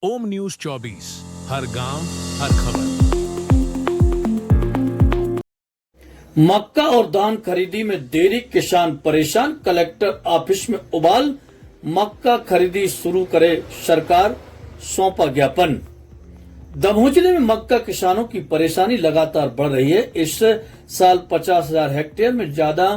ओम news 24 हर गांव हर खबर। मक्का और धान खरीदी में देरी, किसान परेशान, कलेक्टर ऑफिस में उबाल। मक्का खरीदी शुरू करे सरकार, सौंपा ज्ञापन। दमोह जिले में मक्का किसानों की परेशानी लगातार बढ़ रही है। इस साल 50,000 हेक्टेयर में ज्यादा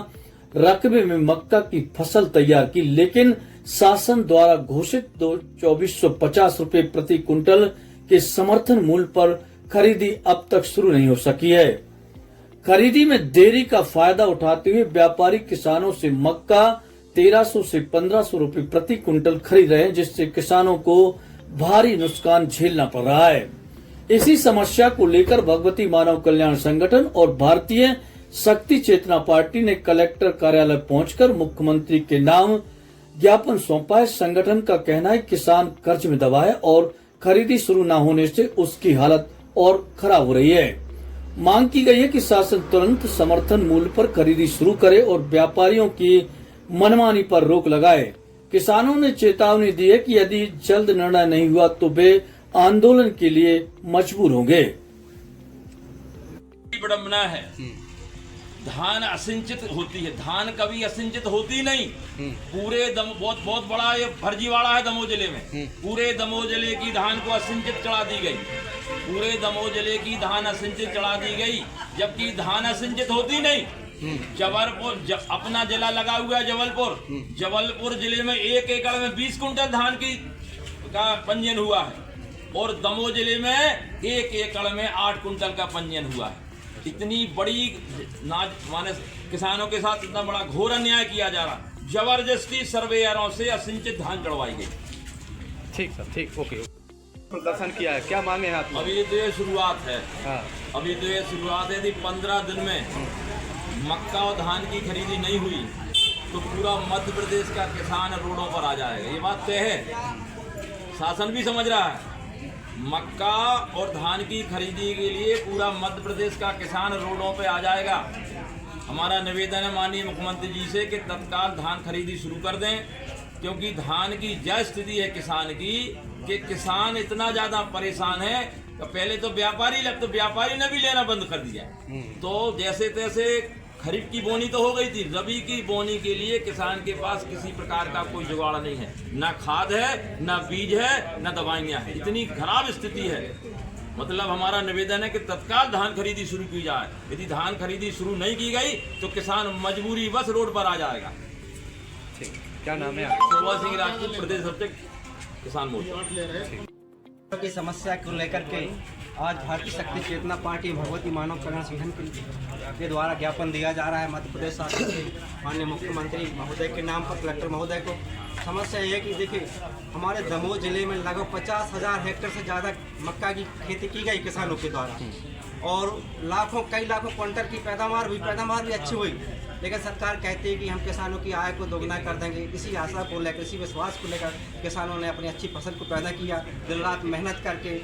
रकबे में मक्का की फसल तैयार की, लेकिन शासन द्वारा घोषित 2450 रुपए प्रति कुंटल के समर्थन मूल्य पर खरीदी अब तक शुरू नहीं हो सकी है। खरीदी में देरी का फायदा उठाते हुए व्यापारी किसानों से मक्का 1300 से 1500 रुपए प्रति कुंटल खरीद रहे हैं, जिससे किसानों को भारी नुकसान झेलना पड़ रहा है। इसी समस्या को लेकर भगवती मानव कल्याण संगठन और भारतीय शक्ति चेतना पार्टी ने कलेक्टर कार्यालय पहुंचकर मुख्यमंत्री के नाम ज्ञापन सौंपा है। संगठन का कहना है किसान कर्ज में दबा है और खरीदी शुरू न होने से उसकी हालत और खराब हो रही है। मांग की गई है कि शासन तुरंत समर्थन मूल्य पर खरीदी शुरू करे और व्यापारियों की मनमानी पर रोक लगाए। किसानों ने चेतावनी दी है कि यदि जल्द निर्णय नहीं हुआ तो वे आंदोलन के लिए मजबूर होंगे। विडंबना है, धान असिंचित होती है, धान कभी असिंचित होती नहीं। पूरे बहुत बड़ा ये फर्जीवाड़ा है दमोह जिले में। पूरे दमोह जिले की धान को असिंचित चढ़ा दी गई, पूरे दमोह जिले की धान असिंचित चढ़ा दी गई, जबकि धान असिंचित होती नहीं। जबलपुर अपना जिला लगा हुआ है, जबलपुर जिले में 1 एकड़ में 20 कुंटल धान का पंजीयन हुआ है और दमोह जिले में 1 एकड़ में 8 कुंटल का पंजीयन हुआ है। इतनी बड़ी माने किसानों के साथ इतना बड़ा घोर अन्याय किया जा रहा। जबरदस्ती सर्वेयरों से असिंचित धान चढ़वाई गई। ठीक सर, ठीक, ओके। प्रदर्शन किया है, क्या मांगे हैं आप? अभी तो ये शुरुआत है। हाँ। अभी तो ये शुरुआत है। यदि 15 दिन में मक्का और धान की खरीदी नहीं हुई तो पूरा मध्य प्रदेश का किसान रोडों पर आ जाएगा। ये बात तय है, शासन भी समझ रहा है। मक्का और धान की खरीदी के लिए पूरा मध्य प्रदेश का किसान रोडों पे आ जाएगा। हमारा निवेदन है माननीय मुख्यमंत्री जी से कि तत्काल धान खरीदी शुरू कर दें, क्योंकि धान की यह स्थिति है किसान की कि किसान इतना ज़्यादा परेशान है। तो पहले तो व्यापारी ने भी लेना बंद कर दिया। तो जैसे तैसे खरीफ की बोनी तो हो गई थी, रबी की बोनी के लिए किसान के पास किसी प्रकार का कोई जुगाड़ नहीं है, ना खाद है, ना बीज है, ना दवाइयाँ हैं। इतनी खराब स्थिति है। मतलब हमारा निवेदन है कि तत्काल धान खरीदी शुरू की जाए। यदि धान खरीदी शुरू नहीं की गई तो किसान मजबूरी बस रोड पर आ जाएगा। ठीक, क्या नाम है आपका? शोभा सिंह राजपूत, प्रदेश अध्यक्ष किसान मोर्चा। की समस्या को लेकर के आज भारतीय शक्ति चेतना पार्टी भगवती मानव कल्याण संगठन के द्वारा ज्ञापन दिया जा रहा है मध्य प्रदेश शासन के माननीय मुख्यमंत्री महोदय के नाम पर, कलेक्टर महोदय को। समस्या ये है कि देखिए हमारे दमोह जिले में लगभग 50,000 हेक्टेयर से ज़्यादा मक्का की खेती की गई किसानों के द्वारा और कई लाखों क्विंटल की पैदावार भी अच्छी हुई। लेकिन सरकार कहती है कि हम किसानों की आय को दोगुना कर देंगे। इसी आशा को लेकर, इसी विश्वास को लेकर किसानों ने अपनी अच्छी फसल को पैदा किया। दिन रात मेहनत करके,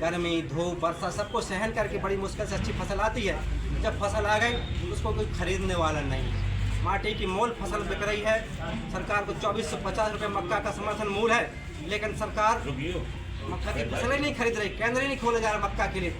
गर्मी, धूप, वर्षा सबको सहन करके बड़ी मुश्किल से अच्छी फसल आती है। जब फसल आ गई उसको कोई खरीदने वाला नहीं। माटी की मोल फसल बिक रही है। सरकार को 2450 रुपये मक्का का समर्थन मूल्य है, लेकिन सरकार मक्का की फसल ही नहीं खरीद रही। केंद्र ही नहीं खोले जा रहा मक्का के लिए।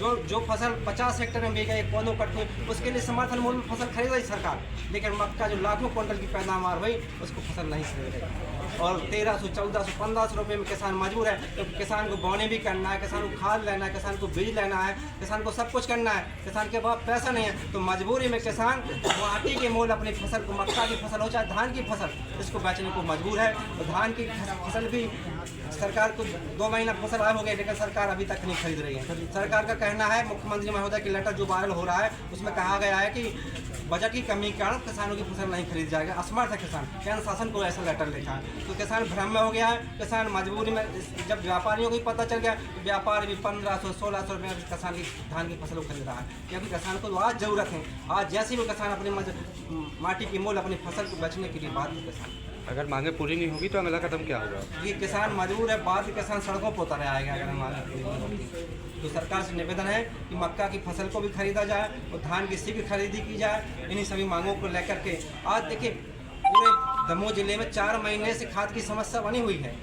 जो फसल 50 हेक्टेयर में बिक गई, पौधों कट हुई, उसके लिए समर्थन मूल्य में फसल खरीद रही सरकार, लेकिन मक्का जो लाखों क्विंटल की पैदावार हुई उसको फसल नहीं खरीद रही। और 1300, 1400, 1500 रुपये में किसान मजबूर है। तो किसान को बोनी भी करना है, किसान को खाद लेना है, किसान को बीज लेना है, किसान को सब कुछ करना है। किसान के पास पैसा नहीं है तो मजबूरी में किसान माटी के मोल अपनी फसल को, मक्का की फसल हो चाहे धान की फसल, इसको बेचने को मजबूर है। तो धान की फसल भी सरकार को 2 महीना फसल आए हो गए, लेकिन सरकार अभी तक नहीं खरीद रही है। सरकार का कहना है, मुख्यमंत्री महोदय की लेटर जो वायरल हो रहा है उसमें कहा गया है कि बजट की कमी के कारण किसानों की फसल नहीं खरीद जाएगा। असमर्थ है किसान, केंद्र शासन को ऐसा लेटर लिखा है। तो किसान भ्रम में हो गया है। किसान मजबूरी में, जब व्यापारियों को ही पता चल गया तो व्यापारी भी 1500, 1600 रुपये में किसान की धान की फसल को खरीद रहा है, क्योंकि किसान को आज जरूरत है। आज जैसे भी किसान अपनी माटी की मोल अपनी फसल को बेचने के लिए बाध्य किसान। अगर मांगे पूरी नहीं होगी तो अगला कदम क्या होगा? ये किसान मजबूर है, बाद किसान सड़कों पर उतर आएगा अगर मांगे पूरी नहीं होगी। तो सरकार से निवेदन है कि मक्का की फसल को भी खरीदा जाए और धान की शीघ्र खरीदी की जाए। इन्हीं सभी मांगों को लेकर के आज देखिए पूरे दमोह जिले में 4 महीने से खाद की समस्या बनी हुई है।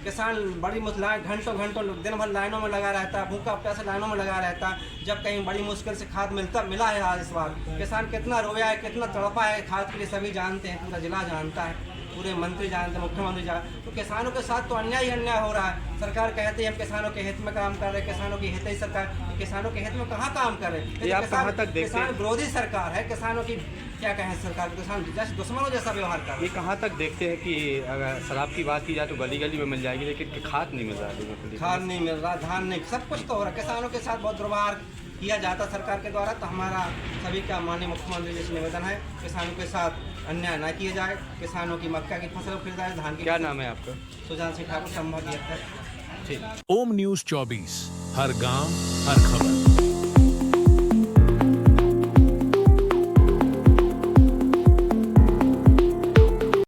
किसान बड़ी मुश्किल घंटों घंटों दिन भर लाइनों में लगा रहता है, भूखा प्यासा लाइनों में लगा रहता है, जब कहीं बड़ी मुश्किल से खाद मिला है। आज इस बार किसान कितना रोया है, कितना तड़पा है खाद के लिए, सभी जानते हैं, पूरा जिला जानता है, पूरे मंत्री जानते हैं, मुख्यमंत्री जानते। तो किसानों के साथ तो अन्याय ही अन्याय हो रहा है। सरकार कहती है हम किसानों के हित में काम कर रहे हैं, किसानों की हित ही सरकार, किसानों के हित में कहाँ काम कर रहे हैं? ये आप कहाँ तक देखते हैं? किसान विरोधी सरकार है, किसानों की क्या कहें, सरकार किसान जैसे दुश्मनों जैसा व्यवहार कर रही है। ये कहाँ तक देखते हैं कि अगर शराब की बात की जाए तो गली गली में मिल जाएगी, लेकिन खाद नहीं मिल रहा है लोगों को? खाद नहीं मिल रहा, धान नहीं, सब कुछ तो हो रहा है। किसानों के साथ बहुत दुर्व्यवहार किया जाता सरकार के द्वारा। तो हमारा सभी का माननीय मुख्यमंत्री जी से निवेदन है, किसानों के साथ अन्याय न किया जाए, किसानों की मक्का की फसल खरीदाए, धान की। क्या नाम है आपका? सुजान सिंह ठाकुर, संभागीय अध्यक्ष। ठीक। ओम न्यूज 24, हर गांव हर खबर।